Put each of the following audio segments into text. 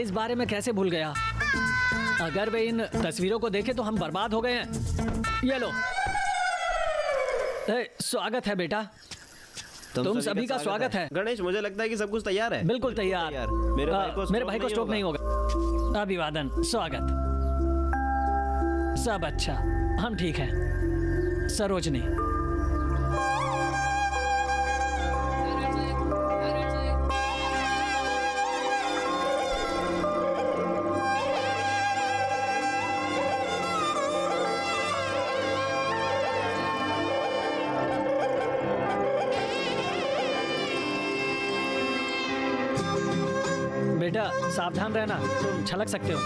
इस बारे में कैसे भूल गया? अगर वे इन तस्वीरों को देखे तो हम बर्बाद हो गए हैं। ये लो। स्वागत है बेटा। तुम सभी का स्वागत है। गणेश, मुझे लगता है कि सब कुछ तैयार है। बिल्कुल तैयार। मेरे भाई को स्ट्रोक नहीं होगा। अभिवादन, स्वागत, सब अच्छा। हम ठीक हैं। सरोजनी, बेटा सावधान रहना, तुम छलक सकते हो।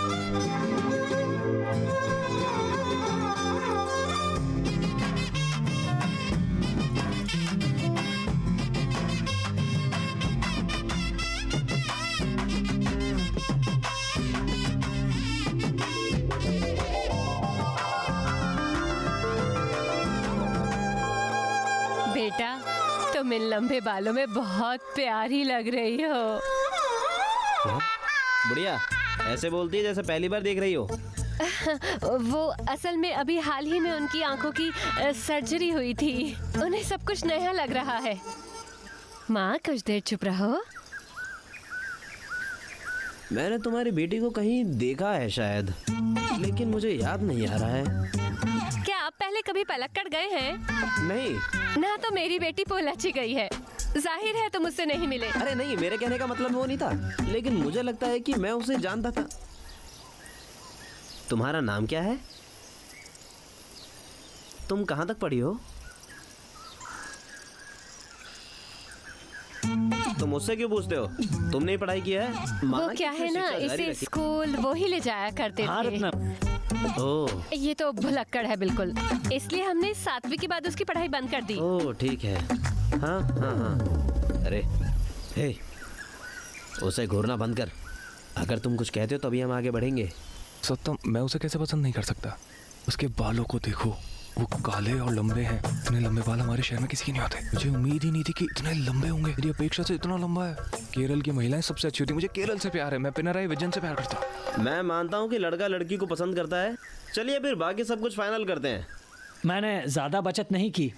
बेटा, तुम इन लंबे बालों में बहुत प्यारी लग रही हो। बुढ़िया, ऐसे बोलती है जैसे पहली बार देख रही हो। वो असल में अभी हाल ही में उनकी आंखों की सर्जरी हुई थी। उन्हें सब कुछ नया लग रहा है। माँ, कुछ देर चुप रहो। मैंने तुम्हारी बेटी को कहीं देखा है शायद, लेकिन मुझे याद नहीं आ रहा है। क्या आप पहले कभी पलक्कड़ गए हैं? नहीं ना, तो मेरी बेटी पोलची गई है। जाहिर है तुम उससे नहीं मिले। अरे नहीं, मेरे कहने का मतलब वो नहीं था, लेकिन मुझे लगता है कि मैं उसे जानता था। तुम्हारा नाम क्या है? तुम कहाँ तक पढ़ी हो? तुम मुझसे क्यों पूछते हो? तुमने ही पढ़ाई किया है? वो क्या है ना, इसे स्कूल वो ही ले जाया करते थे। ओह, ये तो भुलक्कड़ है बिल्कुल, इसलिए हमने 7वीं के बाद उसकी पढ़ाई बंद कर दी। ओह ठीक है। हाँ हाँ हाँ। अरे हे, उसे घूरना बंद कर। अगर तुम कुछ कहते हो तभी हम आगे बढ़ेंगे। सत्यम, मैं उसे कैसे पसंद नहीं कर सकता? उसके बालों को देखो, वो काले और लंबे हैं। इतने लंबे बाल हमारे शहर में किसी के नहीं होते। मुझे उम्मीद ही नहीं थी कि इतने लंबे होंगे। मेरी अपेक्षा से इतना लंबा है। केरल की महिलाएं सबसे अच्छी होती। मुझे केरल से प्यार है। मैं पिनराई विजयन से प्यार करता हूँ। मैं मानता हूँ कि लड़का लड़की को पसंद करता है। चलिए फिर बाकी सब कुछ फाइनल करते हैं। मैंने ज्यादा बचत नहीं की।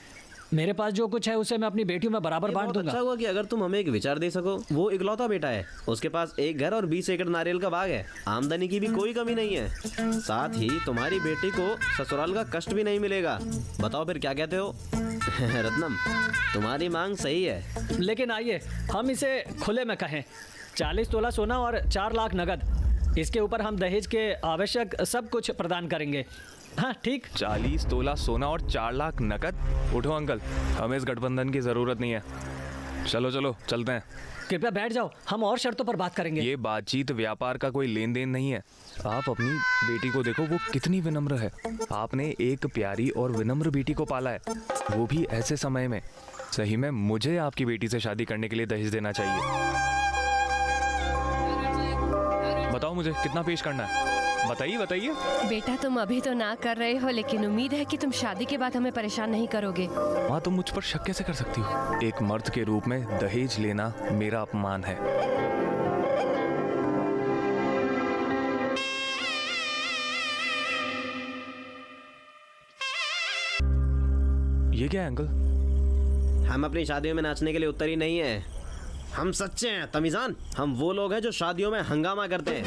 मेरे पास जो कुछ है उसे मैं अपनी बेटियों में बराबर बांट दूंगा। अच्छा हुआ कि अगर तुम हमें एक विचार दे सको। वो इकलौता बेटा है, उसके पास एक घर और 20 एकड़ नारियल का बाग है। आमदनी की भी कोई कमी नहीं है। साथ ही तुम्हारी बेटी को ससुराल का कष्ट भी नहीं मिलेगा। बताओ फिर क्या कहते हो? रत्नम, तुम्हारी मांग सही है, लेकिन आइए हम इसे खुले में कहें। 40 तोला सोना और 4 लाख नगद। इसके ऊपर हम दहेज के आवश्यक सब कुछ प्रदान करेंगे। हाँ ठीक। 40 तोला सोना और 4 लाख नकद? उठो अंकल, हमें इस गठबंधन की जरूरत नहीं है। चलो चलो चलते हैं। कृपया बैठ जाओ, हम और शर्तों पर बात करेंगे। ये बातचीत व्यापार का कोई लेन देन नहीं है। आप अपनी बेटी को देखो, वो कितनी विनम्र है। आपने एक प्यारी और विनम्र बेटी को पाला है, वो भी ऐसे समय में। सही में मुझे आपकी बेटी से शादी करने के लिए दहेज देना चाहिए। बताओ मुझे कितना पेश करना है, बताइए बताइए। बेटा, तुम अभी तो ना कर रहे हो, लेकिन उम्मीद है कि तुम शादी के बाद हमें परेशान नहीं करोगे। माँ, तुम मुझ पर शक कैसे कर सकती हो? एक मर्द के रूप में दहेज लेना मेरा अपमान है। ये क्या है अंकल? हम अपनी शादियों में नाचने के लिए उत्तरी नहीं है। हम सच्चे हैं तमीजान। हम वो लोग हैं जो शादियों में हंगामा करते हैं।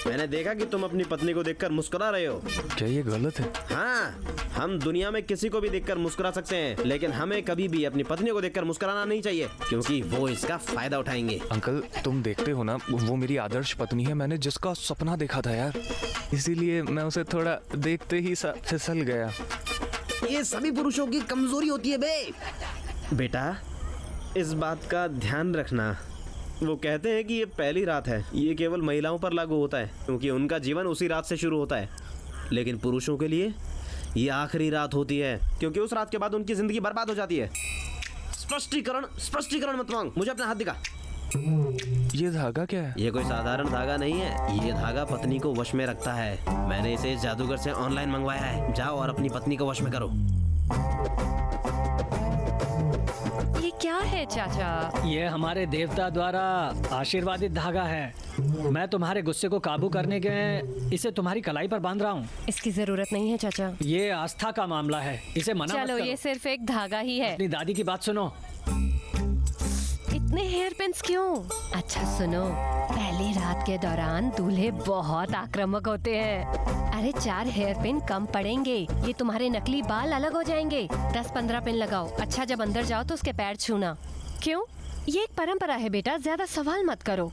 मैंने देखा कि तुम अपनी पत्नी को देखकर मुस्कुरा रहे हो। क्या ये गलत है? हाँ, हम दुनिया में किसी को भी देखकर मुस्कुरा सकते हैं, लेकिन हमें कभी भी अपनी पत्नी को देखकर मुस्कुराना नहीं चाहिए, क्योंकि वो इसका फायदा उठाएंगे। अंकल, तुम देखते हो ना, वो मेरी आदर्श पत्नी है। मैंने जिसका सपना देखा था यार, इसीलिए मैं उसे थोड़ा देखते ही फिसल गया। ये सभी पुरुषों की कमजोरी होती है बे। बेटा, इस बात का ध्यान रखना। वो कहते हैं कि ये पहली रात है, ये केवल महिलाओं पर लागू होता है, क्योंकि उनका जीवन उसी रात से शुरू होता है। लेकिन पुरुषों के लिए ये आखिरी रात होती है, क्योंकि उस रात के बाद उनकी जिंदगी बर्बाद हो जाती है। स्पष्टीकरण मत मांग, मुझे अपना हाथ दिखा। ये धागा क्या है? ये कोई साधारण धागा नहीं है। ये धागा पत्नी को वश में रखता है। मैंने इसे इस जादूगर से ऑनलाइन मंगवाया है। जाओ और अपनी पत्नी को वश में करो। ये क्या है चाचा? ये हमारे देवता द्वारा आशीर्वादित धागा है। मैं तुम्हारे गुस्से को काबू करने के इसे तुम्हारी कलाई पर बांध रहा हूँ। इसकी जरूरत नहीं है चाचा। ये आस्था का मामला है, इसे मना मत चलो करो। ये सिर्फ एक धागा ही है। अपनी दादी की बात सुनो। इतने हेयर पिन्स क्यों? अच्छा सुनो, पहली रात के दौरान दूल्हे बहुत आक्रामक होते हैं। अरे 4 हेयर पिन कम पड़ेंगे, ये तुम्हारे नकली बाल अलग हो जाएंगे। 10-15 पिन लगाओ। अच्छा जब अंदर जाओ तो उसके पैर छूना। क्यों? ये एक परंपरा है बेटा, ज्यादा सवाल मत करो।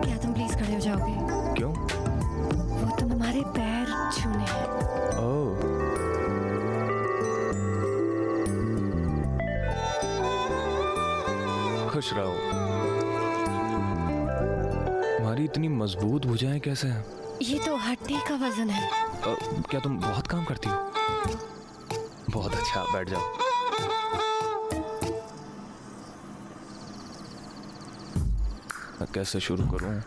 क्या तुम प्लीज खड़े हो जाओगे? क्यों? वो तुम्हारे पैर छूने हैं। ओह, खुश रहो। हमारी इतनी मजबूत भुजाएं कैसे हैं? ये तो हड्डी का वजन है। क्या तुम बहुत काम करती हो? बहुत अच्छा, बैठ जाओ। मैं कैसे शुरू करूं?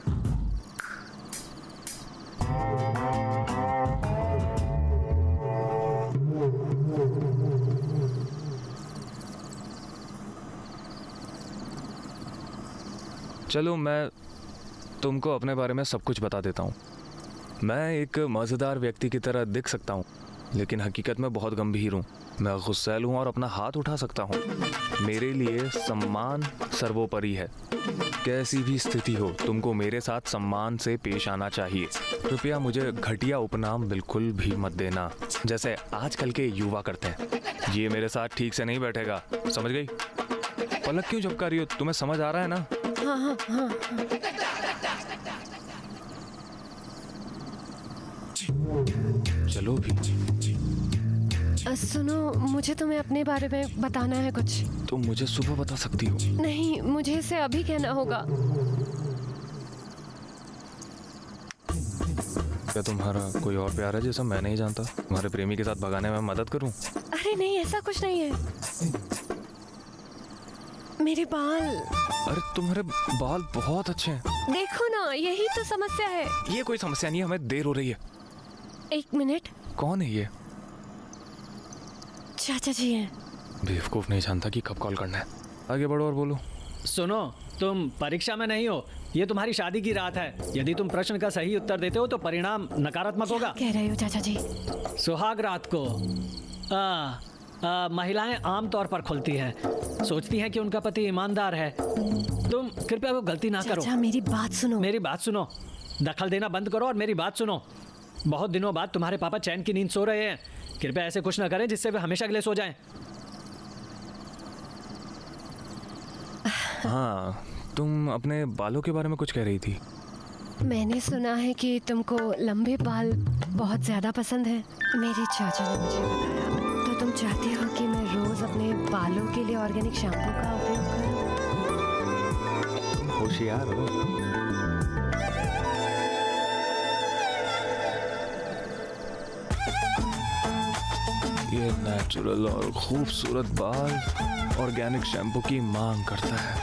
चलो मैं तुमको अपने बारे में सब कुछ बता देता हूँ। मैं एक मज़ेदार व्यक्ति की तरह दिख सकता हूँ, लेकिन हकीकत में बहुत गंभीर हूँ। मैं गुस्सैल हूँ और अपना हाथ उठा सकता हूँ। मेरे लिए सम्मान सर्वोपरि है। कैसी भी स्थिति हो, तुमको मेरे साथ सम्मान से पेश आना चाहिए। कृपया मुझे घटिया उपनाम बिल्कुल भी मत देना, जैसे आजकल के युवा करते हैं। ये मेरे साथ ठीक से नहीं बैठेगा, समझ गई? पलक क्यों झपका रही हो? तुम्हें समझ आ रहा है ना? हाँ हाँ हाँ हाँ। चलो भी। सुनो, मुझे तुम्हें अपने बारे में बताना है कुछ। तुम मुझे सुबह बता सकती हो। नहीं, मुझे इसे अभी कहना होगा। क्या तुम्हारा कोई और प्यार है जिसे मैं नहीं जानता? तुम्हारे प्रेमी के साथ भगाने में मदद करूं? अरे नहीं, ऐसा कुछ नहीं है। मेरे बाल। अरे तुम्हारे बाल बहुत अच्छे हैं। देखो ना, यही तो समस्या है। ये कोई समस्या नहीं है, हमें देर हो रही है। 1 मिनट। कौन है ये? चाचा जी हैं। बेवकूफ नहीं जानता कि कब कॉल करना है। आगे बढ़ो और बोलो। सुनो, तुम परीक्षा में नहीं हो, ये तुम्हारी शादी की रात है। यदि तुम प्रश्न का सही उत्तर देते हो तो परिणाम नकारात्मक होगा। कह रहे हो चाचा जी? सुहाग रात को महिलाएं आमतौर पर खुलती हैं, सोचती हैं कि उनका पति ईमानदार है। तुम कृपया वो गलती ना करो। चाचा मेरी बात सुनो। मेरी बात सुनो, दखल देना बंद करो और मेरी बात सुनो। बहुत दिनों बाद तुम्हारे पापा चैन की नींद सो रहे हैं। कृपया ऐसे कुछ ना करें जिससे वे हमेशा के लिए सो जाएं। हाँ, तुम अपने बालों के बारे में कुछ कह रही थी। मैंने सुना है कि तुमको लंबे बाल बहुत ज्यादा पसंद है। मेरे चाचा ने मुझे बताया। तो तुम चाहते हो कि मैं रोज अपने बालों के लिए ऑर्गेनिक शैम्पू का उपयोग करूं? तुम होशियार हो। ये नेचुरल और खूबसूरत बाल ऑर्गेनिक शैम्पू की मांग करता है।